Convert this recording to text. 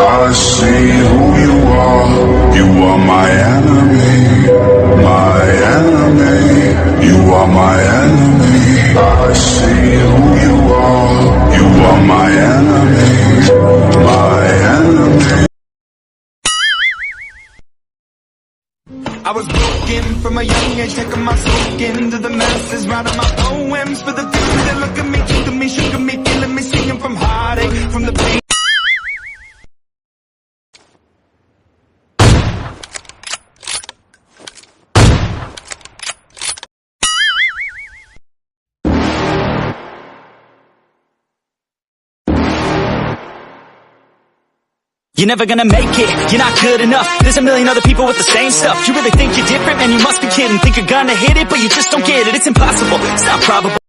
I see who you are. You are my enemy. My enemy. You are my enemy. I see who you are. You are my enemy. My enemy. I was broken from a young age, taking my soul into the masses, writing my poems for the few that look at me, took at me, shook at me, feeling me, singing from heartache, from the pain. You're never gonna make it, you're not good enough. There's a million other people with the same stuff. You really think you're different? Man, you must be kidding. Think you're gonna hit it, but you just don't get it. It's impossible, it's not probable.